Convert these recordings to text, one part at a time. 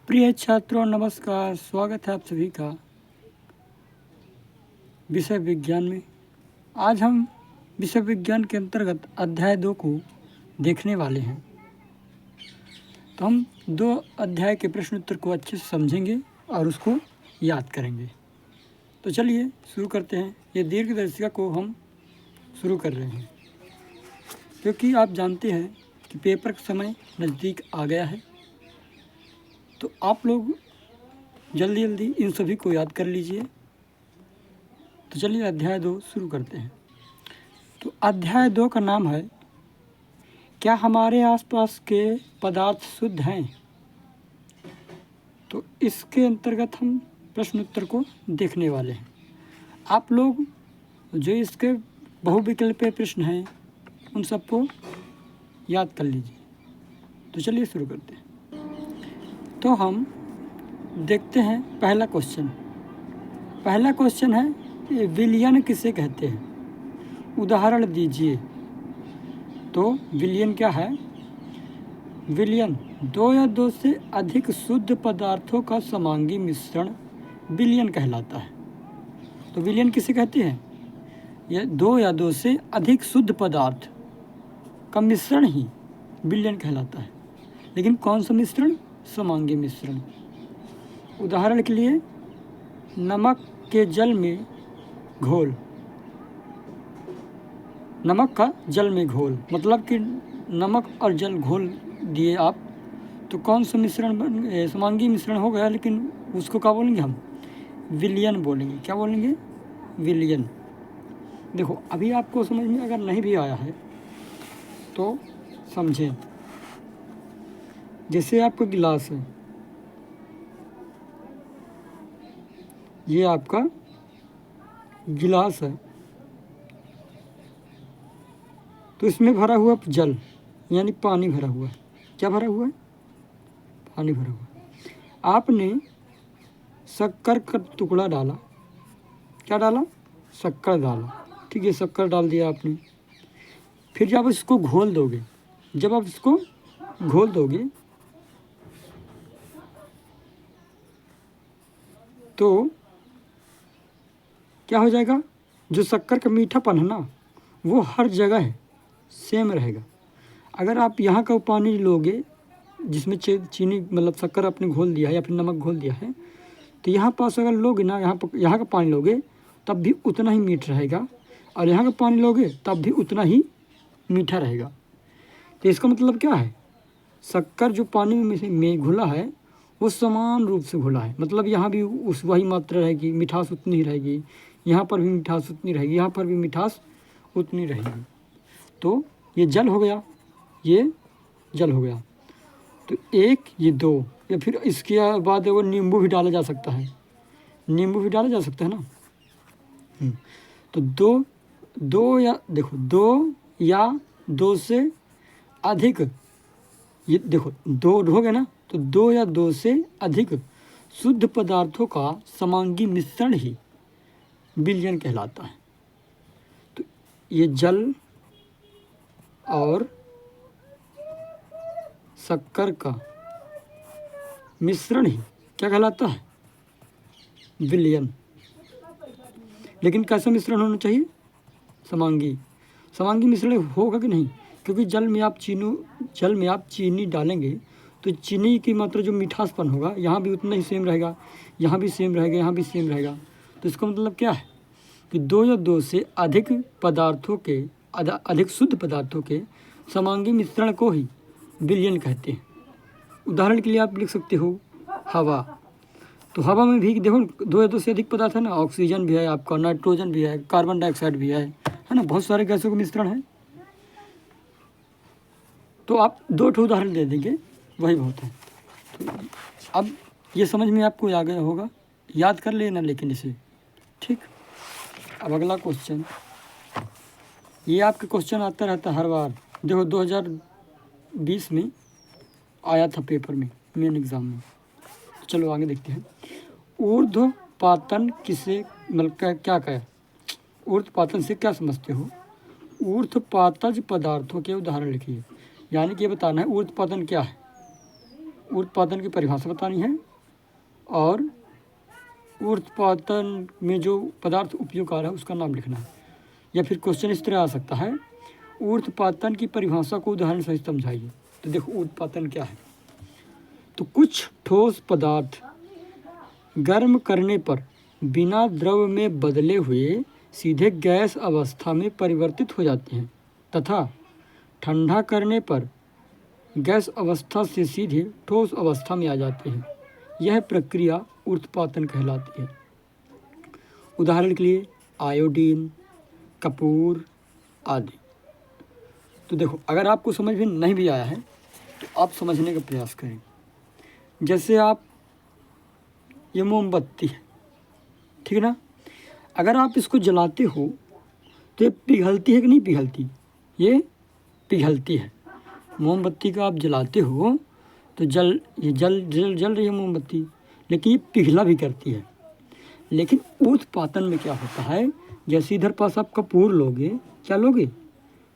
प्रिय छात्रों नमस्कार। स्वागत है आप सभी का विषय विज्ञान में। आज हम विषय विज्ञान के अंतर्गत अध्याय 2 को देखने वाले हैं। तो हम 2 अध्याय के प्रश्न उत्तर को अच्छे से समझेंगे और उसको याद करेंगे। तो चलिए शुरू करते हैं। ये दीर्घदर्शिका को हम शुरू कर रहे हैं क्योंकि आप जानते हैं कि पेपर का समय नज़दीक आ गया है। तो आप लोग जल्दी जल्दी इन सभी को याद कर लीजिए। तो चलिए अध्याय 2 शुरू करते हैं। तो अध्याय 2 का नाम है क्या हमारे आसपास के पदार्थ शुद्ध हैं। तो इसके अंतर्गत हम प्रश्न उत्तर को देखने वाले हैं। आप लोग जो इसके बहुविकल्पीय प्रश्न हैं उन सबको याद कर लीजिए। तो चलिए शुरू करते हैं। तो हम देखते हैं पहला क्वेश्चन। पहला क्वेश्चन है विलयन किसे कहते हैं, उदाहरण दीजिए। तो विलयन क्या है? विलयन 2 या 2 से अधिक शुद्ध पदार्थों का समांगी मिश्रण विलयन कहलाता है। तो विलयन किसे कहते हैं? यह 2 या 2 से अधिक शुद्ध पदार्थ का मिश्रण ही विलयन कहलाता है। लेकिन कौन सा मिश्रण? समांगी मिश्रण। उदाहरण के लिए नमक के जल में घोल। नमक का जल में घोल मतलब कि नमक और जल घोल दिए आप, तो कौन सा मिश्रण समांगी मिश्रण हो गया। लेकिन उसको क्या बोलेंगे हम? विलयन बोलेंगे। क्या बोलेंगे? विलयन। देखो अभी आपको समझ में अगर नहीं भी आया है तो समझें। जैसे आपका गिलास है, ये आपका गिलास है, तो इसमें भरा हुआ जल यानी पानी भरा हुआ है। क्या भरा हुआ है? पानी भरा हुआ है। आपने शक्कर का टुकड़ा डाला। क्या डाला? शक्कर डाला। ठीक है, शक्कर डाल दिया आपने। फिर जब इसको घोल दोगे, जब आप इसको घोल दोगे तो क्या हो जाएगा? जो शक्कर का मीठापन है ना, वो हर जगह सेम रहेगा। अगर आप यहाँ का पानी लोगे जिसमें चीनी मतलब शक्कर आपने घोल दिया है या फिर नमक घोल दिया है, तो यहाँ पास अगर लोगे ना, यहाँ का पानी लोगे तब भी उतना ही मीठ रहेगा, और यहाँ का पानी लोगे तब भी उतना ही मीठा रहेगा। तो इसका मतलब क्या है? शक्कर जो पानी में घुला है वो समान रूप से घुला है। मतलब यहाँ भी उस वही मात्रा रहेगी, मिठास उतनी ही रहेगी, यहाँ पर भी मिठास उतनी रहेगी, यहाँ पर भी मिठास उतनी रहेगी। तो ये जल हो गया, ये जल हो गया। तो 1 ये 2, या फिर इसके बाद वो नींबू भी डाला जा सकता है। नींबू भी डाला जा सकता है ना। तो 2 या देखो 2 या 2 से अधिक, ये देखो 2 हो गया ना, तो 2 या 2 से अधिक शुद्ध पदार्थों का समांगी मिश्रण ही विलयन कहलाता है। तो ये जल और शक्कर का मिश्रण ही क्या कहलाता है? विलयन। लेकिन कैसा मिश्रण होना चाहिए? समांगी। समांगी मिश्रण होगा कि नहीं? क्योंकि जल में आप चीनी डालेंगे तो चीनी की मात्रा जो मिठासपन होगा यहाँ भी उतना ही सेम रहेगा, यहाँ भी सेम रहेगा, यहाँ भी सेम रहेगा। तो इसका मतलब क्या है कि 2 या 2 से अधिक पदार्थों के अधिक शुद्ध पदार्थों के समांगी मिश्रण को ही विलयन कहते हैं। उदाहरण के लिए आप लिख सकते हो हवा। तो हवा में भी देखो 2 या 2 से अधिक पदार्थ है ना। ऑक्सीजन भी है आपका, नाइट्रोजन भी है, कार्बन डाइऑक्साइड भी है ना। बहुत सारे गैसों का मिश्रण है। तो आप 2 उदाहरण दे देंगे वही बहुत है। तो अब ये समझ में आपको आ गया होगा, याद कर लेना लेकिन इसे। ठीक। अब अगला क्वेश्चन, ये आपके क्वेश्चन आता रहता है हर बार। देखो 2020 में आया था पेपर में, मेन एग्ज़ाम में। चलो आगे देखते हैं। ऊर्ध्वपातन किसे मतलब क्या कहे? ऊर्ध्वपातन से क्या समझते हो? ऊर्ध्वपातज पदार्थों के उदाहरण लिखिए। यानी कि ये बताना है ऊर्ध्वपातन क्या है। ऊर्ध्वपातन की परिभाषा बतानी है और ऊर्ध्वपातन में जो पदार्थ उपयोग आ रहा है उसका नाम लिखना है। या फिर क्वेश्चन इस तरह आ सकता है, ऊर्ध्वपातन की परिभाषा को उदाहरण सहित समझाइए। तो देखो ऊर्ध्वपातन क्या है। तो कुछ ठोस पदार्थ गर्म करने पर बिना द्रव में बदले हुए सीधे गैस अवस्था में परिवर्तित हो जाते हैं तथा ठंडा करने पर गैस अवस्था से सीधे ठोस अवस्था में आ जाते हैं। यह प्रक्रिया ऊर्ध्वपातन कहलाती है। उदाहरण के लिए आयोडीन, कपूर आदि। तो देखो, अगर आपको समझ में नहीं भी आया है तो आप समझने का प्रयास करें। जैसे आप ये मोमबत्ती है, ठीक है ना, अगर आप इसको जलाते हो तो ये पिघलती है कि नहीं पिघलती? ये पिघलती है। मोमबत्ती का आप जलाते हो तो जल रही है मोमबत्ती, लेकिन ये पिघला भी करती है। लेकिन ऊर्ध्वपातन में क्या होता है, जैसे इधर पास आप कपूर लोगे, क्या लोगे?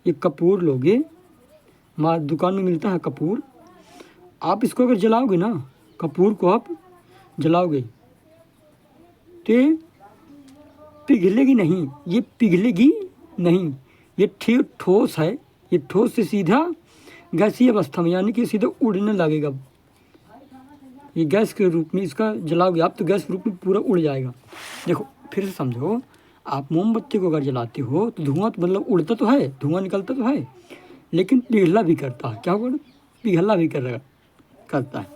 ये कपूर लोगे, दुकान में मिलता है कपूर। आप इसको अगर जलाओगे ना, कपूर को आप जलाओगे तो पिघलेगी नहीं, ये पिघलेगी नहीं। ये ठोस है, ये ठोस से सीधा गैसीय अवस्था में, यानी कि सीधा उड़ने लगेगा। ये गैस के रूप में इसका जलाओगे आप तो गैस के रूप में पूरा उड़ जाएगा। देखो फिर से समझो, आप मोमबत्ती को अगर जलाते हो तो धुआं तो मतलब उड़ता तो है, धुआं निकलता तो है, लेकिन पिघला भी करता है। क्या होगा? पिघला भी करता है।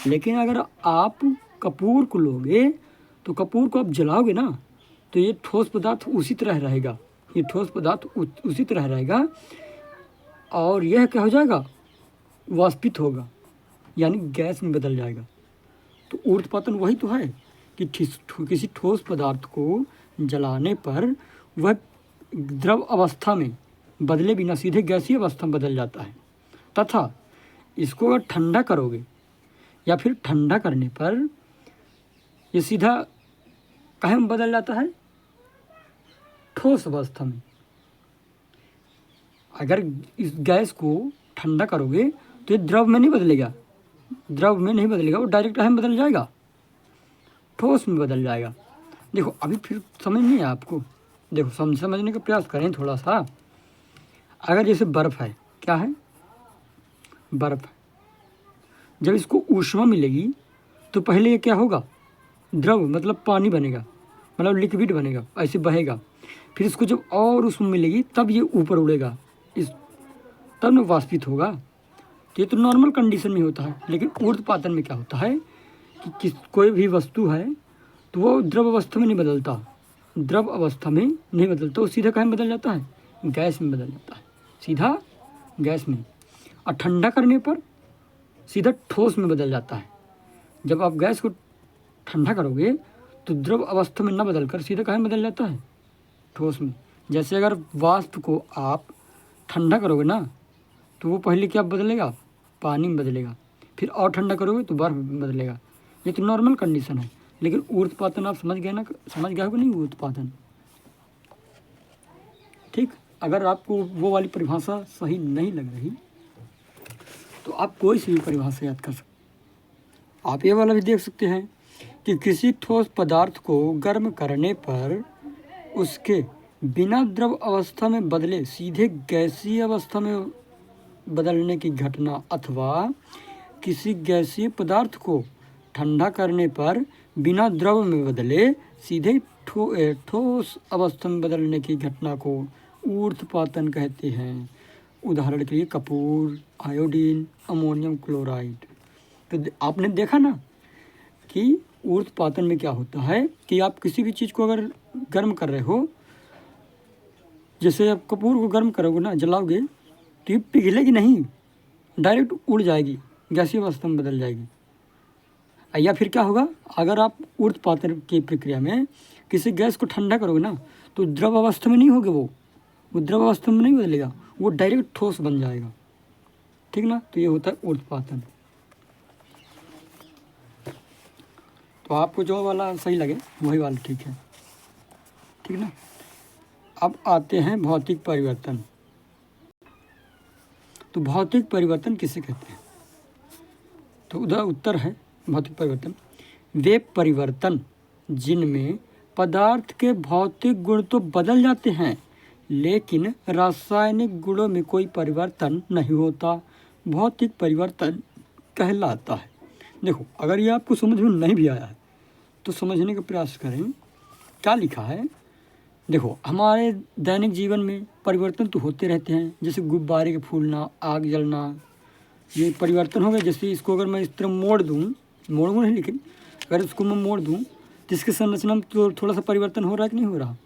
लेकिन अगर आप कपूर को लोगे तो कपूर को आप जलाओगे ना तो ये ठोस पदार्थ उसी तरह रहेगा, ये ठोस पदार्थ उसी तरह रहेगा और यह क्या हो जाएगा? वाष्पित होगा, यानी गैस में बदल जाएगा। तो ऊर्ध्वपातन वही तो है कि किसी ठोस पदार्थ को जलाने पर वह द्रव अवस्था में बदले बिना सीधे गैसीय अवस्था में बदल जाता है तथा इसको अगर ठंडा करोगे या फिर ठंडा करने पर ये सीधा कहाँ में बदल जाता है? ठोस अवस्था में। अगर इस गैस को ठंडा करोगे तो ये द्रव में नहीं बदलेगा, वो डायरेक्ट में बदल जाएगा, ठोस में बदल जाएगा। देखो अभी फिर समझ नहीं है आपको, देखो समझने का प्रयास करें थोड़ा सा। अगर जैसे बर्फ़ है, क्या है? बर्फ़ है। जब इसको ऊष्मा मिलेगी तो पहले ये क्या होगा? द्रव मतलब पानी बनेगा, मतलब लिक्विड बनेगा, ऐसे बहेगा। फिर इसको जब और ऊष्मा मिलेगी तब ये ऊपर उड़ेगा, तब न वाष्पित होगा। तो ये तो नॉर्मल कंडीशन में होता है। लेकिन ऊर्ध्वपातन में क्या होता है कि कोई भी वस्तु है तो वो द्रव अवस्था में नहीं बदलता, वो सीधा कहाँ में बदल जाता है? गैस में बदल जाता है, सीधा गैस में। और ठंडा करने पर सीधा ठोस में बदल जाता है। जब आप गैस को ठंडा करोगे तो द्रव अवस्था में न बदलकर सीधा कहाँ में बदल जाता है? ठोस में। जैसे अगर वाष्प को आप ठंडा करोगे ना तो वो पहले क्या बदलेगा? पानी में बदलेगा, फिर और ठंडा करोगे तो बर्फ में बदलेगा। ये तो नॉर्मल कंडीशन है। लेकिन ऊर्ध्वपातन आप समझ गए हो नहीं? ऊर्ध्वपातन, ठीक। अगर आपको वो वाली परिभाषा सही नहीं लग रही तो आप कोई सी भी परिभाषा याद कर सकते। आप ये वाला भी देख सकते हैं कि किसी ठोस पदार्थ को गर्म करने पर उसके बिना द्रव अवस्था में बदले सीधे गैसीय अवस्था में बदलने की घटना अथवा किसी गैसीय पदार्थ को ठंडा करने पर बिना द्रव में बदले सीधे ठोस अवस्था में बदलने की घटना को ऊर्ध्वपातन कहते हैं। उदाहरण के लिए कपूर, आयोडीन, अमोनियम क्लोराइड। तो आपने देखा ना कि ऊर्ध्वपातन में क्या होता है कि आप किसी भी चीज़ को अगर गर्म कर रहे हो, जैसे आप कपूर को गर्म करोगे ना, जलाओगे तो ये पिघलेगी नहीं, डायरेक्ट उड़ जाएगी, गैसीय अवस्था में बदल जाएगी। या फिर क्या होगा, अगर आप ऊर्ध्वपातन की प्रक्रिया में किसी गैस को ठंडा करोगे ना तो द्रव अवस्था में नहीं होगा, वो द्रव अवस्था में नहीं बदलेगा, वो डायरेक्ट ठोस बन जाएगा, ठीक ना। तो ये होता है ऊर्ध्वपातन। तो आपको जो वाला सही लगे वही वाला ठीक है, ठीक ना। अब आते हैं भौतिक परिवर्तन। तो भौतिक परिवर्तन किसे कहते हैं? तो उधर उत्तर है भौतिक परिवर्तन, वे परिवर्तन जिनमें पदार्थ के भौतिक गुण तो बदल जाते हैं लेकिन रासायनिक गुणों में कोई परिवर्तन नहीं होता, भौतिक परिवर्तन कहलाता है। देखो, अगर ये आपको समझ में नहीं भी आया है तो समझने का प्रयास करें। क्या लिखा है, देखो, हमारे दैनिक जीवन में परिवर्तन तो होते रहते हैं, जैसे गुब्बारे के फूलना, आग जलना, ये परिवर्तन हो गए। जैसे इसको अगर मैं इस तरह मोड़ दूँ, मोड़ूँ नहीं लेकिन अगर इसको मैं मोड़ दूँ तो इसके संरचना में तो थोड़ा सा परिवर्तन हो रहा है कि नहीं हो रहा।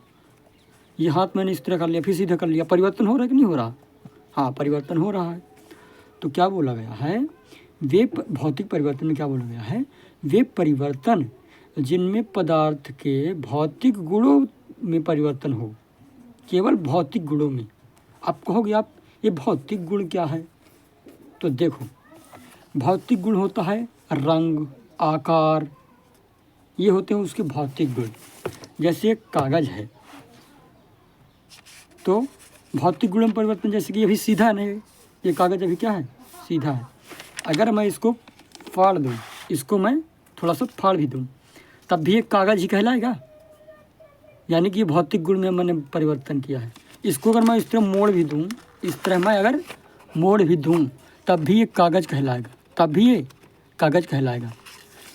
ये हाथ मैंने इस तरह कर लिया, फिर सीधा कर लिया, परिवर्तन हो रहा है कि नहीं हो रहा। हाँ, परिवर्तन हो रहा है। तो क्या बोला गया है, वे भौतिक परिवर्तन में क्या बोला गया है, वे परिवर्तन जिनमें पदार्थ के भौतिक गुणों में परिवर्तन हो, केवल भौतिक गुणों में। आप कहोगे आप ये भौतिक गुण क्या है, तो देखो, भौतिक गुण होता है रंग, आकार, ये होते हैं उसके भौतिक गुण। जैसे एक कागज़ है तो भौतिक गुण में परिवर्तन, जैसे कि अभी सीधा नहीं, ये कागज़ अभी क्या है, सीधा है। अगर मैं इसको फाड़ दूँ, इसको मैं थोड़ा सा फाड़ भी दूँ, तब भी एक कागज़ ही कहलाएगा, यानी कि भौतिक गुण में मैंने परिवर्तन किया है। इसको अगर मैं इस तरह मोड़ भी दूँ, इस तरह मैं अगर मोड़ भी दूँ तब भी ये कागज़ कहलाएगा, तब भी ये कागज़ कहलाएगा।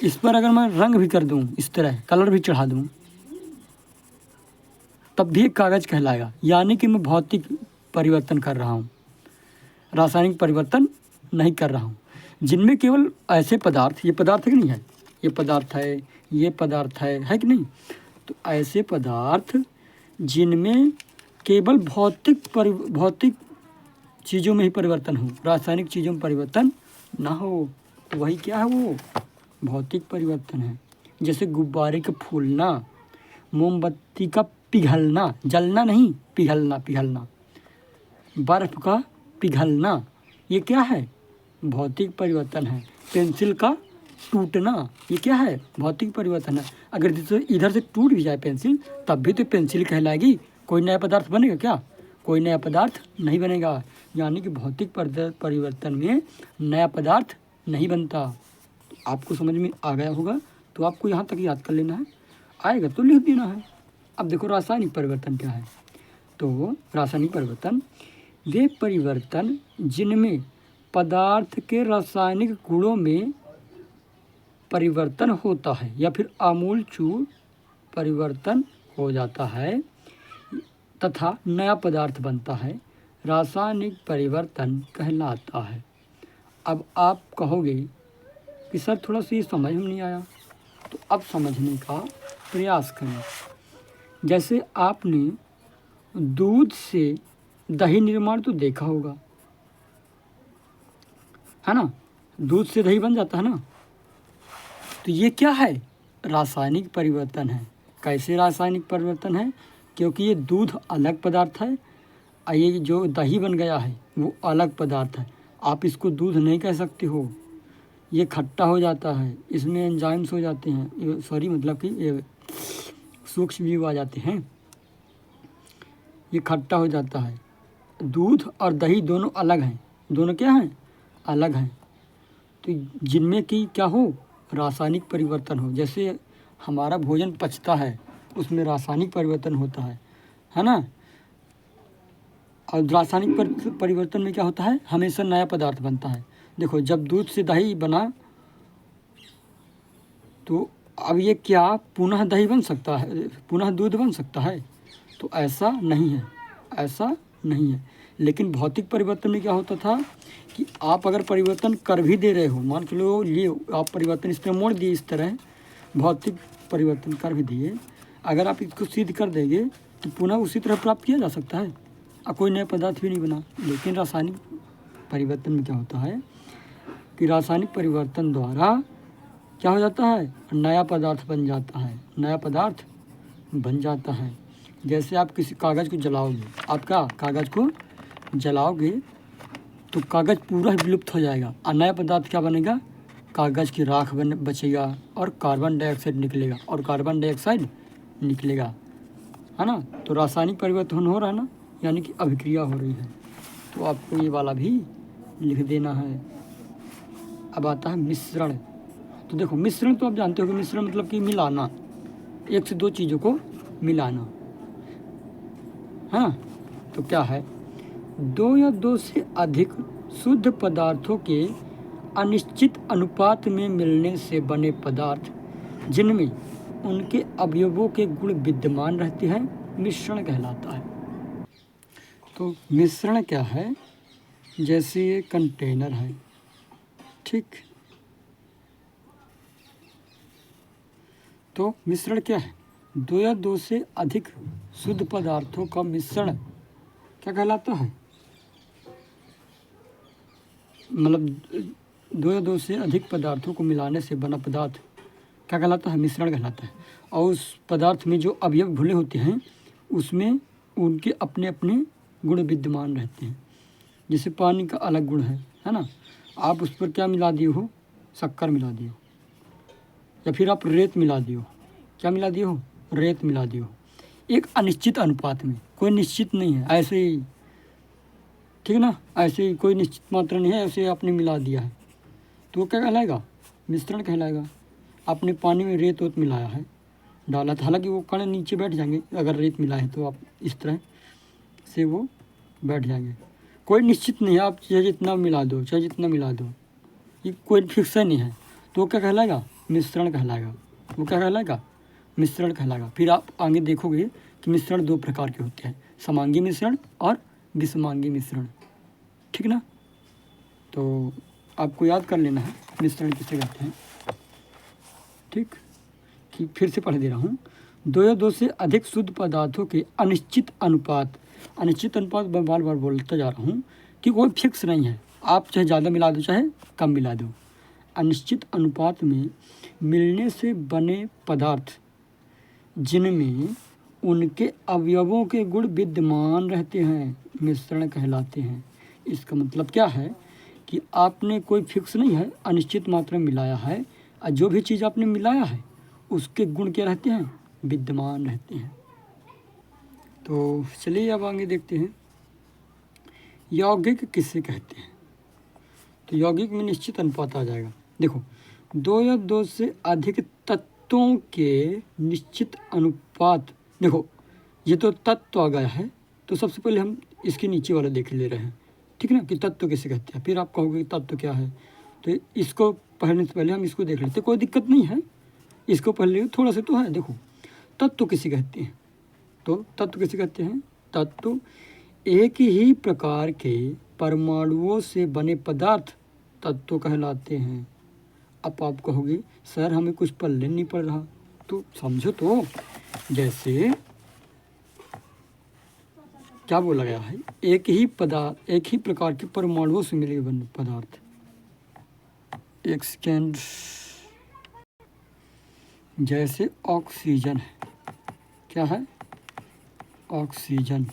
इस पर अगर मैं रंग भी कर दूँ, इस तरह कलर भी चढ़ा दूँ, तब भी एक कागज़ कहलाएगा, यानी कि मैं भौतिक परिवर्तन कर रहा हूँ, रासायनिक परिवर्तन नहीं कर रहा हूँ। जिनमें केवल ऐसे पदार्थ, ये पदार्थ है कि नहीं है, ये पदार्थ है, ये पदार्थ है कि नहीं, तो ऐसे पदार्थ जिनमें केवल भौतिक चीज़ों में ही परिवर्तन हो, रासायनिक चीज़ों में परिवर्तन ना हो, तो वही क्या है, वो भौतिक परिवर्तन है। जैसे गुब्बारे का फूलना, मोमबत्ती का पिघलना, जलना नहीं, पिघलना, बर्फ़ का पिघलना, ये क्या है, भौतिक परिवर्तन है। पेंसिल का टूटना, ये क्या है, भौतिक परिवर्तन है। अगर इधर से टूट भी जाए पेंसिल, तब भी तो पेंसिल कहलाएगी। कोई नया पदार्थ बनेगा क्या, कोई नया पदार्थ नहीं बनेगा, यानी कि भौतिक परिवर्तन में नया पदार्थ नहीं बनता। आपको समझ में आ गया होगा, तो आपको यहाँ तक याद कर लेना है, आएगा तो लिख देना है। अब देखो रासायनिक परिवर्तन क्या है, तो रासायनिक परिवर्तन वे परिवर्तन जिनमें पदार्थ के रासायनिक गुणों में परिवर्तन होता है या फिर आमूलचूल परिवर्तन हो जाता है तथा नया पदार्थ बनता है, रासायनिक परिवर्तन कहलाता है। अब आप कहोगे कि सर थोड़ा सा ये समझ में नहीं आया, तो अब समझने का प्रयास करें। जैसे आपने दूध से दही निर्माण तो देखा होगा, है ना, दूध से दही बन जाता है ना, तो ये क्या है, रासायनिक परिवर्तन है। कैसे रासायनिक परिवर्तन है, क्योंकि ये दूध अलग पदार्थ है और ये जो दही बन गया है वो अलग पदार्थ है। आप इसको दूध नहीं कह सकते हो, ये खट्टा हो जाता है, इसमें एंजाइम्स हो जाते हैं, सॉरी मतलब कि ये सूक्ष्म जीव आ जाते हैं, ये खट्टा हो जाता है। दूध और दही दोनों अलग हैं, दोनों क्या हैं, अलग हैं। तो जिनमें कि क्या हो, रासायनिक परिवर्तन हो। जैसे हमारा भोजन पचता है, उसमें रासायनिक परिवर्तन होता है ना। और रासायनिक परिवर्तन में क्या होता है, हमेशा नया पदार्थ बनता है। देखो, जब दूध से दही बना तो अब ये क्या पुनः दही बन सकता है, पुनः दूध बन सकता है, तो ऐसा नहीं है, ऐसा नहीं है। लेकिन भौतिक परिवर्तन में क्या होता था कि आप अगर परिवर्तन कर भी दे रहे हो, मान के लो ये आप परिवर्तन इस तरह मोड़ दिए, इस तरह भौतिक परिवर्तन कर भी दिए, अगर आप इसको सिद्ध कर देंगे तो पुनः उसी तरह प्राप्त किया जा सकता है और कोई नया पदार्थ भी नहीं बना। लेकिन रासायनिक परिवर्तन में क्या होता है कि रासायनिक परिवर्तन द्वारा क्या हो जाता है, नया पदार्थ बन जाता है, नया पदार्थ बन जाता है। जैसे आप किसी कागज़ को जलाओगे, आप क्या कागज़ को जलाओगे तो कागज़ पूरा ही विलुप्त हो जाएगा और नया पदार्थ क्या बनेगा, कागज़ की राख बचेगा और कार्बन डाइऑक्साइड निकलेगा, और कार्बन डाइऑक्साइड निकलेगा, है ना। तो रासायनिक परिवर्तन हो रहा है ना, यानी कि अभिक्रिया हो रही है। तो आपको ये वाला भी लिख देना है। अब आता है मिश्रण। तो देखो मिश्रण तो आप जानते हो कि मिश्रण मतलब कि मिलाना, एक से दो चीज़ों को मिलाना, हाँ। तो क्या है, दो या दो से अधिक शुद्ध पदार्थों के अनिश्चित अनुपात में मिलने से बने पदार्थ जिनमें उनके अवयवों के गुण विद्यमान रहते हैं मिश्रण कहलाता है। तो मिश्रण क्या है, जैसे ये कंटेनर है, ठीक। तो मिश्रण क्या है, दो या दो से अधिक शुद्ध पदार्थों का मिश्रण क्या कहलाता है, मतलब दो या दो से अधिक पदार्थों को मिलाने से बना पदार्थ क्या कहलाता है, मिश्रण कहलाता है। और उस पदार्थ में जो अवयव घुले होते हैं उसमें उनके अपने अपने गुण विद्यमान रहते हैं। जैसे पानी का अलग गुण है ना, आप उस पर क्या मिला दिए हो, शक्कर मिला दिए हो, या फिर आप रेत मिला दिए हो, क्या मिला दिए हो, रेत मिला दिए हो, एक अनिश्चित अनुपात में, कोई निश्चित नहीं है, ऐसे ही, ठीक ना, ऐसे ही कोई निश्चित मात्रा नहीं है, ऐसे आपने मिला दिया है, तो क्या कहलाएगा, मिश्रण कहलाएगा। आपने पानी में रेत वोत मिलाया है, डाला था, हालांकि वो कण नीचे बैठ जाएंगे, अगर रेत मिला है तो आप इस तरह से वो बैठ जाएंगे, कोई निश्चित नहीं है, आप चाहे जितना मिला दो, चाहे जितना मिला दो, ये कोई फिक्स नहीं है, तो क्या कहलाएगा, मिश्रण कहलाएगा। वो क्या कहलाएगा, मिश्रण कहलाएगा। फिर आप आगे देखोगे कि मिश्रण दो प्रकार के होते हैं, समांगी मिश्रण और विषमांगी मिश्रण, ठीक ना। तो आपको याद कर लेना है मिश्रण किसे कहते हैं, ठीक। कि फिर से पढ़ दे रहा हूँ, दो या दो से अधिक शुद्ध पदार्थों के अनिश्चित अनुपात, अनिश्चित अनुपात बार बार बोलता जा रहा हूँ कि कोई फिक्स नहीं है, आप चाहे ज़्यादा मिला दो चाहे कम मिला दो, अनिश्चित अनुपात में मिलने से बने पदार्थ जिनमें उनके अवयवों के गुण विद्यमान रहते हैं मिश्रण कहलाते हैं। इसका मतलब क्या है कि आपने कोई फिक्स नहीं है, अनिश्चित मात्रा में मिलाया है, और जो भी चीज़ आपने मिलाया है उसके गुण क्या रहते हैं, विद्यमान रहते हैं। तो चलिए अब आगे देखते हैं, यौगिक किसे कहते हैं। तो यौगिक में निश्चित अनुपात आ जाएगा। देखो, दो या दो से अधिक तत्वों के निश्चित अनुपात, देखो ये तो तत्व आ गया है, तो सबसे पहले हम इसके नीचे वाला देख ले रहे हैं, ठीक ना, कि तत्व किसे कहते हैं। फिर आप कहोगे तत्व क्या है, तो इसको पढ़ने से पहले हम इसको देख लेते, कोई दिक्कत नहीं है, इसको पहले थोड़ा सा तो है। देखो, तत्व किसे कहते हैं, तो तत्व किसे कहते हैं, तत्व एक ही प्रकार के परमाणुओं से बने पदार्थ तत्व कहलाते हैं। अब आप कहोगे सर हमें कुछ पल्ले नहीं पड़ रहा, तो समझो, तो जैसे क्या बोला गया है, एक ही प्रकार के परमाणुओं से मिले बने पदार्थ। एक सेकेंड, जैसे ऑक्सीजन है, क्या है, ऑक्सीजन,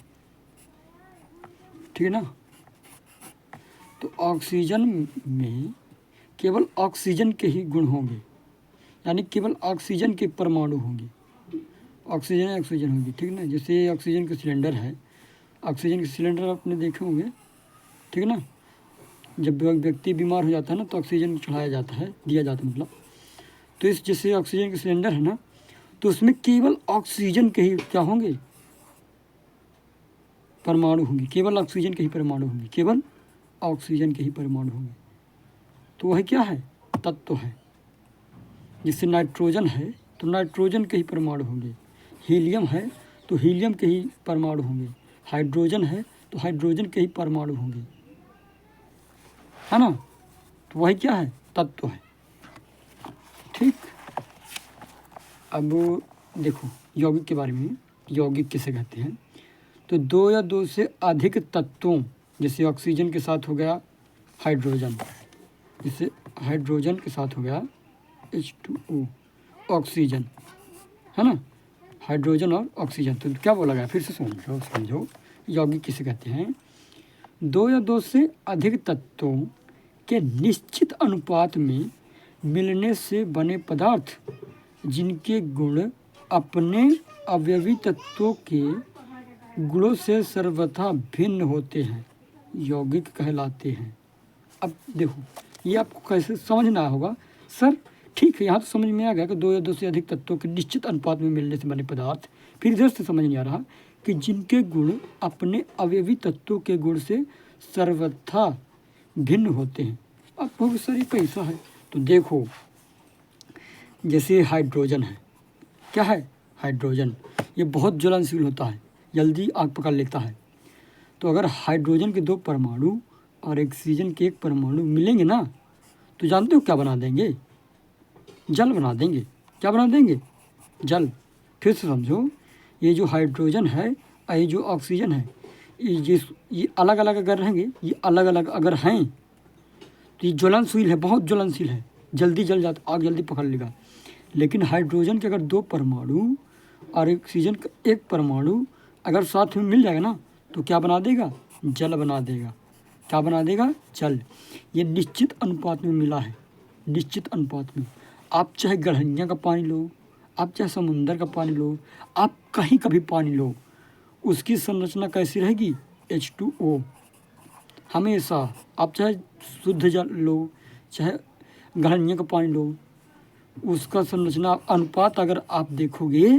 ठीक है ना। तो ऑक्सीजन में केवल ऑक्सीजन के ही गुण होंगे, यानी केवल ऑक्सीजन के परमाणु होंगे, ऑक्सीजन होगी, ठीक ना। जैसे ऑक्सीजन का सिलेंडर है, ऑक्सीजन के सिलेंडर आपने देखे होंगे, ठीक ना। जब व्यक्ति बीमार हो जाता है ना तो ऑक्सीजन चढ़ाया जाता है, दिया जाता है मतलब। तो इस जैसे ऑक्सीजन के सिलेंडर है ना, तो उसमें केवल ऑक्सीजन के ही क्या होंगे, परमाणु होंगे, केवल ऑक्सीजन के ही परमाणु होंगे, केवल ऑक्सीजन के ही परमाणु होंगे। तो वह क्या है, तत्व है। जैसे नाइट्रोजन है तो नाइट्रोजन के ही परमाणु होंगे, हीलियम है तो हीलियम के ही परमाणु होंगे, हाइड्रोजन है तो हाइड्रोजन के ही परमाणु होंगे, है ना। तो वही क्या है, तत्व है, ठीक। अब देखो यौगिक के बारे में, यौगिक किसे कहते हैं। तो दो या दो से अधिक तत्वों, जैसे ऑक्सीजन के साथ हो गया हाइड्रोजन, जैसे हाइड्रोजन के साथ हो गया H2O, ऑक्सीजन, है ना, हाइड्रोजन और ऑक्सीजन। तो क्या बोला गया, फिर से समझो यौगिक किसे कहते हैं। दो या दो से अधिक तत्वों के निश्चित अनुपात में मिलने से बने पदार्थ जिनके गुण अपने अवयवी तत्वों के गुणों से सर्वथा भिन्न होते हैं यौगिक कहलाते हैं। अब देखो ये आपको कैसे समझना होगा सर। ठीक है, यहाँ तो समझ में आ गया कि दो या दो से अधिक तत्वों के निश्चित अनुपात में मिलने से बने पदार्थ। फिर इधर से समझ नहीं आ रहा कि जिनके गुण अपने अवयवी तत्वों के गुण से सर्वथा भिन्न होते हैं। अब बहुत सारी पैसा है, तो देखो जैसे हाइड्रोजन है, क्या है हाइड्रोजन, ये बहुत ज्वलनशील होता है, जल्दी आग पकड़ लेता है। तो अगर हाइड्रोजन के 2 परमाणु और ऑक्सीजन के 1 परमाणु मिलेंगे ना, तो जानते हो क्या बना देंगे, जल बना देंगे। क्या बना देंगे, जल। फिर से समझो, ये जो हाइड्रोजन है और ये जो ऑक्सीजन है, ये अलग अलग अगर रहेंगे, ये अलग अलग अगर हैं तो ये ज्वलनशील है, बहुत ज्वलनशील है, जल्दी जल जाता, आग जल्दी पकड़ लेगा। लेकिन हाइड्रोजन के अगर 2 परमाणु और ऑक्सीजन का 1 परमाणु अगर साथ में मिल जाएगा ना, तो क्या बना देगा, जल बना देगा। क्या बना देगा, जल। ये निश्चित अनुपात में मिला है, निश्चित अनुपात में। आप चाहे गढ़निया का पानी लो, आप चाहे समुंदर का पानी लो, आप कहीं का भी पानी लो, उसकी संरचना कैसी रहेगी, H2O हमेशा। आप चाहे शुद्ध जल लो, चाहे गढ़निया का पानी लो, उसका संरचना अनुपात अगर आप देखोगे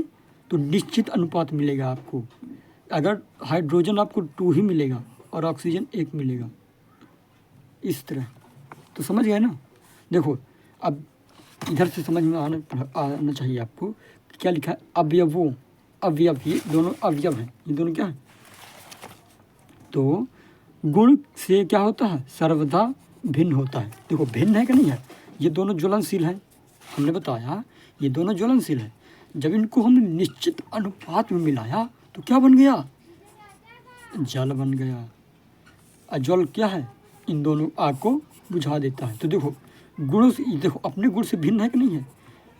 तो निश्चित अनुपात मिलेगा आपको। अगर हाइड्रोजन आपको 2 ही मिलेगा और ऑक्सीजन 1 मिलेगा, इस तरह। तो समझ गए ना। देखो अब इधर से समझ में आना चाहिए आपको। क्या लिखा है, अवयवों, अवयव, ये दोनों अवयव हैं, ये दोनों क्या है। तो गुण से क्या होता है, सर्वदा भिन्न होता है। देखो भिन्न है कि नहीं है, ये दोनों ज्वलनशील हैं, हमने बताया ये दोनों ज्वलनशील है। जब इनको हमने निश्चित अनुपात में मिलाया तो क्या बन गया, जल बन गया। जल क्या है, इन दोनों आग को बुझा देता है। तो देखो गुणों से, देखो अपने गुण से भिन्न है कि नहीं है।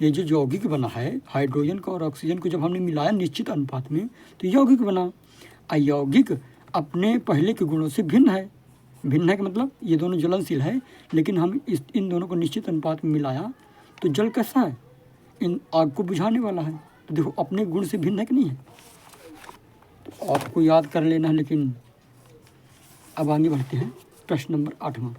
ये जो यौगिक बना है हाइड्रोजन का और ऑक्सीजन को जब हमने मिलाया निश्चित अनुपात में, तो यौगिक बना। अयौगिक अपने पहले के गुणों से भिन्न है। भिन्न है का मतलब ये दोनों ज्वलनशील है, लेकिन हम इन दोनों को निश्चित अनुपात में मिलाया तो जल कैसा है, इन आग को बुझाने वाला है। तो देखो अपने गुण से भिन्न है कि नहीं है। तो आपको याद कर लेना है। लेकिन अब आगे बढ़ते हैं, प्रश्न नंबर 8वां।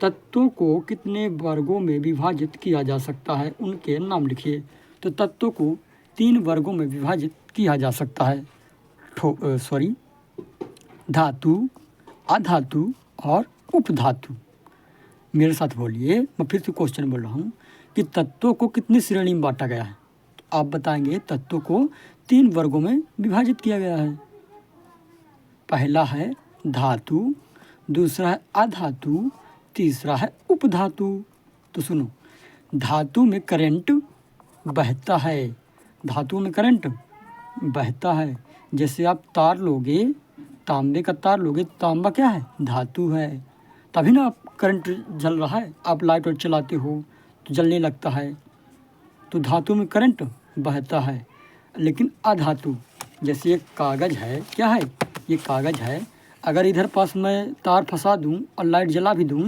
तत्वों को कितने वर्गों में विभाजित किया जा सकता है, उनके नाम लिखिए। तो तत्वों को 3 वर्गों में विभाजित किया जा सकता है। धातु, अधातु और उपधातु। मेरे साथ बोलिए, मैं फिर से क्वेश्चन बोल रहा हूँ कि तत्वों को कितनी श्रेणी में बांटा गया है। तो आप बताएंगे तत्वों को 3 वर्गों में विभाजित किया गया है। पहला है धातु, दूसरा है अधातु, तीसरा है उपधातु। तो सुनो, धातु में करंट बहता है, धातु में करंट बहता है। जैसे आप तार लोगे, तांबे का तार लोगे, तांबा क्या है, धातु है, तभी ना आप करंट जल रहा है। आप लाइट वाइट चलाते हो तो जलने लगता है। तो धातु में करंट बहता है। लेकिन अधातु, जैसे ये कागज़ है, क्या है, ये कागज़ है, अगर इधर पास मैं तार फंसा दूं और लाइट जला भी दूं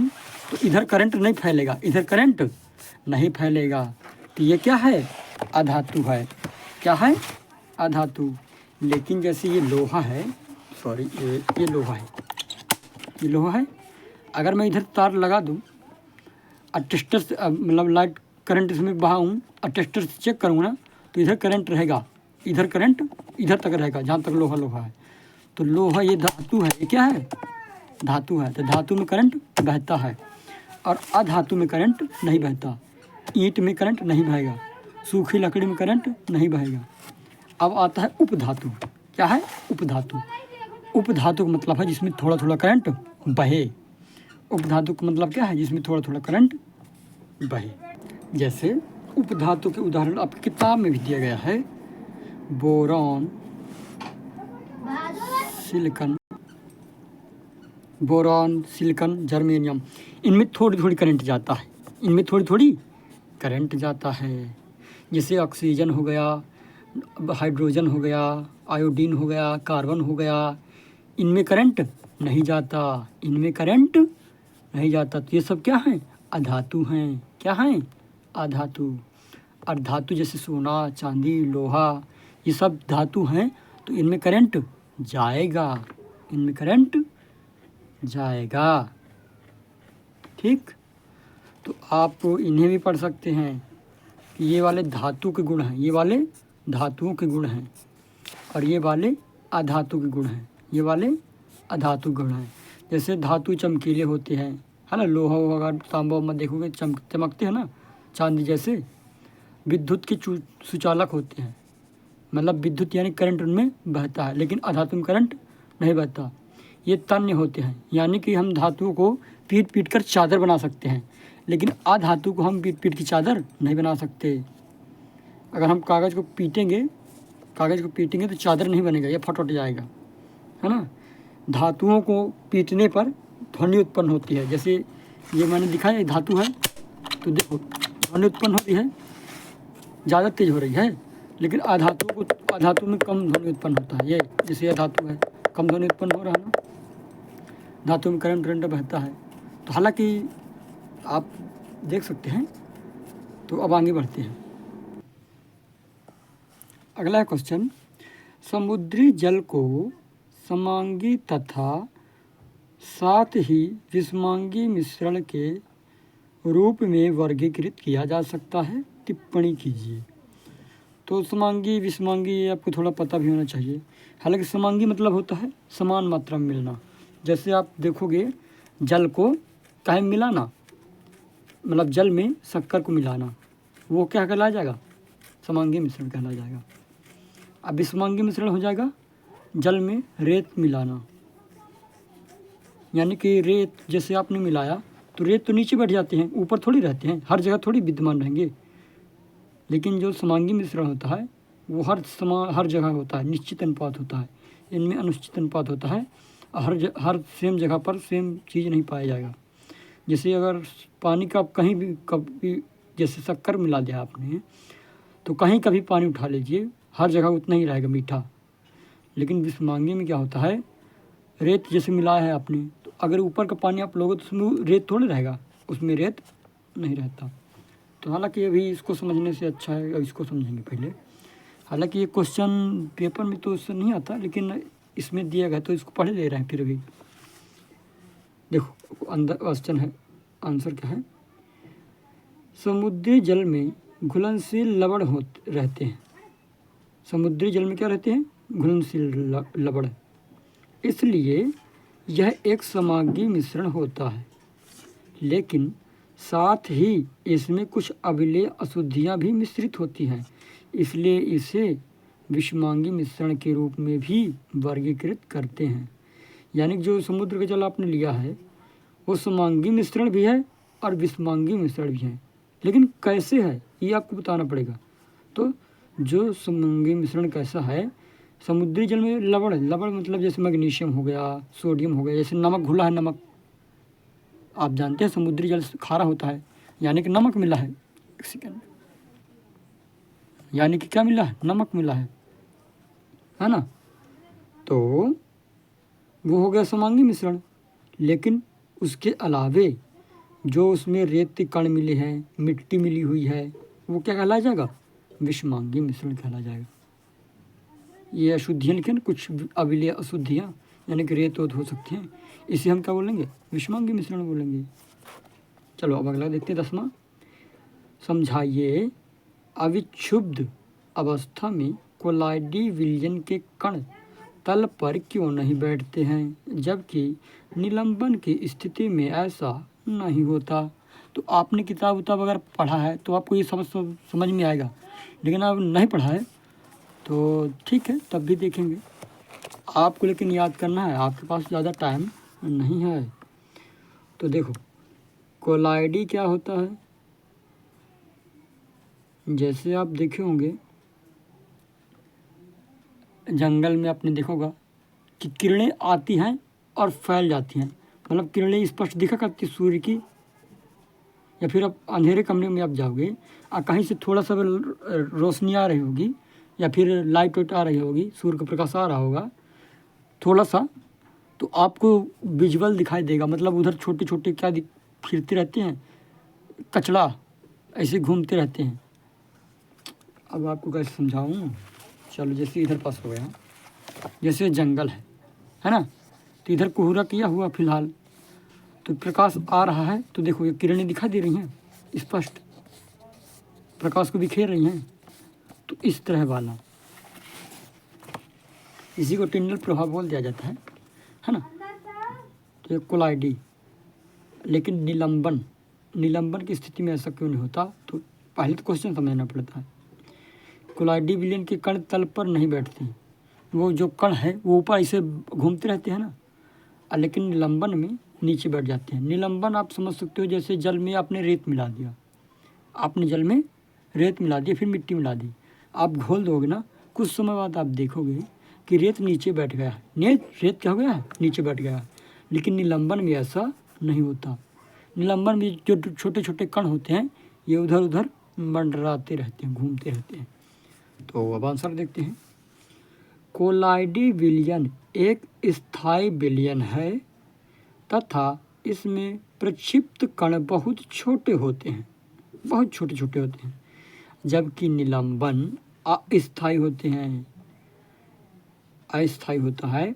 तो इधर करंट नहीं फैलेगा, इधर करंट नहीं फैलेगा। तो ये क्या है, अधातु है। क्या है, अधातु। लेकिन जैसे ये लोहा है, सॉरी ये लोहा है, ये लोहा है, अगर मैं इधर तार लगा दूं और टेस्टर से मतलब लाइट करंट इसमें बहाऊँ और टेस्टर से चेक करूँ ना, तो इधर करंट रहेगा, इधर करंट इधर तक रहेगा जहाँ तक लोहा लोहा है। तो लोहा ये धातु है, ये क्या है, धातु है। तो धातु में करंट बहता है और अधातु में करंट नहीं बहता। ईंट में करंट नहीं बहेगा, सूखी लकड़ी में करंट नहीं बहेगा। अब आता है उपधातु। क्या है, उपधातु। उपधातु का मतलब है जिसमें थोड़ा थोड़ा करंट बहे। उपधातु का मतलब क्या है, जिसमें थोड़ा थोड़ा करंट बहे। जैसे उपधातु के उदाहरण आपकी किताब में भी दिया गया है, boron, silicon, boron, silicon, germanium. इनमें थोड़ी थोड़ी करंट जाता है, इनमें थोड़ी थोड़ी करंट जाता है। जैसे ऑक्सीजन हो गया, हाइड्रोजन हो गया, आयोडीन हो गया, कार्बन हो गया, इनमें करंट नहीं जाता, इनमें करंट नहीं जाता। तो ये सब क्या हैं, अधातु हैं। क्या हैं, अधातु। और धातु जैसे सोना, चांदी, लोहा, ये सब धातु हैं, तो इनमें करंट जाएगा, इनमें करंट जाएगा। ठीक। तो आप इन्हें भी पढ़ सकते हैं कि ये वाले धातु के गुण हैं, ये वाले धातुओं के गुण हैं, और ये वाले अधातु के गुण हैं, ये वाले अधातु गुण हैं। जैसे धातु चमकीले होते हैं, है ना, लोहा अगर तांबा में देखोगे चमकते हैं ना, चांदी जैसे। विद्युत के सुचालक होते हैं, मतलब विद्युत यानी करंट उनमें बहता है, लेकिन अधातु में करंट नहीं बहता। ये तन्य होते हैं, यानी कि हम धातुओं को पीट पीट कर चादर बना सकते हैं, लेकिन अधातु को हम पीट पीट की चादर नहीं बना सकते। अगर हम कागज़ को पीटेंगे तो चादर नहीं बनेगा, ये फट जाएगा, है ना। धातुओं को पीटने पर ध्वनि उत्पन्न होती है। जैसे ये मैंने दिखाया, धातु है तो देखो ध्वनि उत्पन्न होती है, ज़्यादा तेज हो रही है, लेकिन अधातु में कम ध्वनि उत्पन्न होता है। ये जैसे अधातु है, कम ध्वनि उत्पन्न हो रहा है ना, धातु में करंट बहता है। तो हालांकि आप देख सकते हैं। तो अब आगे बढ़ते हैं। अगला क्वेश्चन, समुद्री जल को समांगी तथा साथ ही विषमांगी मिश्रण के रूप में वर्गीकृत किया जा सकता है, टिप्पणी कीजिए। तो समांगी विषमांगी ये आपको थोड़ा पता भी होना चाहिए। हालांकि समांगी मतलब होता है समान मात्रा में मिलना। जैसे आप देखोगे जल को काहे मिलाना, मतलब जल में शक्कर को मिलाना, वो क्या कहलाया जाएगा, समांगी मिश्रण कहलाया जाएगा। अब विषमांगी मिश्रण हो जाएगा जल में रेत मिलाना, यानी कि रेत जैसे आपने मिलाया तो रेत तो नीचे बैठ जाते हैं, ऊपर थोड़ी रहते हैं, हर जगह थोड़ी विद्यमान रहेंगे। लेकिन जो समांगी मिश्रण होता है वो हर जगह होता है, निश्चित अनुपात होता है। इनमें अनुचित अनुपात होता है, हर सेम जगह पर सेम चीज़ नहीं पाया जाएगा। जैसे अगर पानी का कभी जैसे शक्कर मिला दिया आपने, तो कहीं कभी पानी उठा लीजिए, हर जगह उतना ही रहेगा मीठा। लेकिन विषमांगी में क्या होता है, रेत जैसे मिलाया है आपने, तो अगर ऊपर का पानी आप लोगे तो उसमें रेत थोड़ी रहेगा, उसमें रेत नहीं रहता। तो हालांकि अभी इसको समझने से अच्छा है इसको समझेंगे पहले। हालांकि ये क्वेश्चन पेपर में तो उससे नहीं आता, लेकिन इसमें दिया गया तो इसको पढ़ ले रहे हैं। फिर भी देखो अंदर क्वेश्चन है, आंसर क्या है, समुद्री जल में घुलनशील लवण रहते हैं। समुद्री जल में क्या रहते हैं, घुलनशील लवण, इसलिए यह एक समांगी मिश्रण होता है। लेकिन साथ ही इसमें कुछ अम्लीय अशुद्धियाँ भी मिश्रित होती हैं, इसलिए इसे विषमांगी मिश्रण के रूप में भी वर्गीकृत करते हैं। यानी जो समुद्र का जल आपने लिया है वो समांगी मिश्रण भी है और विषमांगी मिश्रण भी है, लेकिन कैसे है ये आपको बताना पड़ेगा। तो जो समांगी मिश्रण कैसा है, समुद्री जल में लवण मतलब जैसे मैग्नीशियम हो गया, सोडियम हो गया, जैसे नमक घुला है, नमक आप जानते हैं समुद्री जल खारा होता है, यानी कि नमक मिला है। एक सेकेंड, यानी कि क्या मिला है, नमक मिला है ना। तो वो हो गया समांगी मिश्रण। लेकिन उसके अलावे जो उसमें रेत के कण मिले हैं, मिट्टी मिली हुई है, वो क्या कहलाया जाएगा, विषमांगी मिश्रण कहलाया जाएगा। ये अशुद्धियाँ लिखे ना, कुछ अम्लीय अशुद्धियाँ, यानी कि रेत हो सकती हैं, इसे हम क्या बोलेंगे, विषमांगी मिश्रण बोलेंगे। चलो अब अगला देखते हैं 10वां, समझाइए अविक्षुब्ध अवस्था में कोलाइडी विलयन के कण तल पर क्यों नहीं बैठते हैं, जबकि निलंबन की स्थिति में ऐसा नहीं होता। तो आपने किताब अगर पढ़ा है तो आपको ये समझ में आएगा, लेकिन आप नहीं पढ़ा है तो ठीक है, तब भी देखेंगे आपको, लेकिन याद करना है, आपके पास ज़्यादा टाइम नहीं है। तो देखो कोलाइडी क्या होता है, जैसे आप देखे होंगे जंगल में, आपने देखोगा कि किरणें आती हैं और फैल जाती हैं, मतलब किरणें स्पष्ट दिखा करती सूर्य की, या फिर आप अंधेरे कमरे में आप जाओगे और कहीं से थोड़ा सा रोशनी आ रही होगी, या फिर लाइट आ रही होगी, सूर्य का प्रकाश आ रहा होगा थोड़ा सा, तो आपको विजुअल दिखाई देगा। मतलब उधर छोटे छोटे क्या फिरते रहते हैं, कचड़ा ऐसे घूमते रहते हैं। अब आपको कैसे समझाऊं, चलो जैसे इधर पास हो गया, जैसे जंगल है ना, तो इधर कोहरा किया हुआ फिलहाल, तो प्रकाश आ रहा है तो देखो ये किरणें दिखाई दे रही हैं, स्पष्ट प्रकाश को बिखेर रही हैं। तो इस तरह वाला, इसी को टिंडल प्रभाव बोल दिया जाता है ना। तो ये कोलाइडी। लेकिन निलंबन की स्थिति में ऐसा क्यों नहीं होता? तो पहले तो क्वेश्चन समझना पड़ता है। कोलाइडी विलयन के कण तल पर नहीं बैठते, वो जो कण है वो ऊपर ऐसे घूमते रहते हैं ना, लेकिन निलंबन में नीचे बैठ जाते हैं। निलंबन आप समझ सकते हो जैसे जल में आपने रेत मिला दिया, आपने जल में रेत मिला दी, फिर मिट्टी मिला दी, आप घोल दोगे ना, कुछ समय बाद आप देखोगे कि रेत नीचे बैठ गया है। रेत क्या हो गया है? नीचे बैठ गया है। लेकिन निलंबन में ऐसा नहीं होता। निलंबन में जो छोटे छोटे कण होते हैं ये उधर उधर मंडराते रहते हैं, घूमते रहते हैं। तो अब आंसर देखते हैं। कोलाइडी विलयन एक स्थायी विलयन है तथा इसमें प्रक्षिप्त कण बहुत छोटे होते हैं, बहुत छोटे छोटे होते हैं, जबकि निलंबन अस्थायी होते हैं, अस्थायी होता है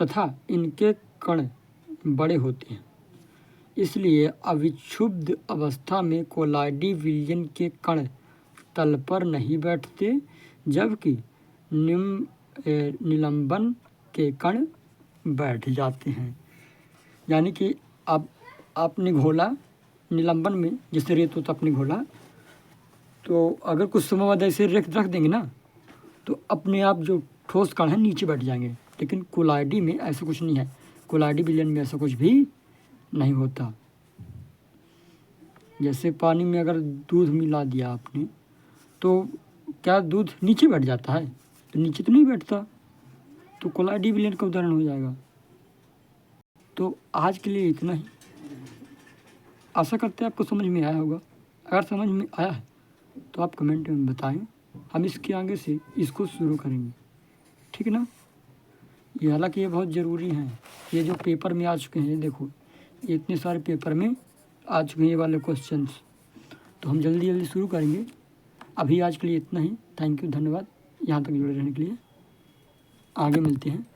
तथा इनके कण बड़े होते हैं। इसलिए अविक्षुब्ध अवस्था में कोलाइडी विलयन के कण तल पर नहीं बैठते, जबकि निलंबन के कण बैठ जाते हैं। यानी कि अब आपने घोला निलंबन में, जैसे रेत होता आपने घोला, तो अगर कुछ समय बाद ऐसे रख देंगे ना तो अपने आप जो ठोस कण है नीचे बैठ जाएंगे। लेकिन कोलाइडी में ऐसा कुछ नहीं है, कोलाइडी विलयन में ऐसा कुछ भी नहीं होता। जैसे पानी में अगर दूध मिला दिया आपने तो क्या दूध नीचे बैठ जाता है? तो नीचे तो नहीं बैठता, तो कोलाइडी विलयन का उदाहरण हो जाएगा। तो आज के लिए इतना ही। आशा करते हैं आपको समझ में आया होगा। अगर समझ में आया है तो आप कमेंट में बताएं, हम इसके आगे से इसको शुरू करेंगे, ठीक है ना। ये हालांकि ये बहुत ज़रूरी हैं, ये जो पेपर में आ चुके हैं, देखो ये इतने सारे पेपर में आ चुके हैं ये वाले क्वेश्चंस, तो हम जल्दी जल्दी शुरू करेंगे। अभी आज के लिए इतना ही। थैंक यू, धन्यवाद यहाँ तक जुड़े रहने के लिए। आगे मिलते हैं।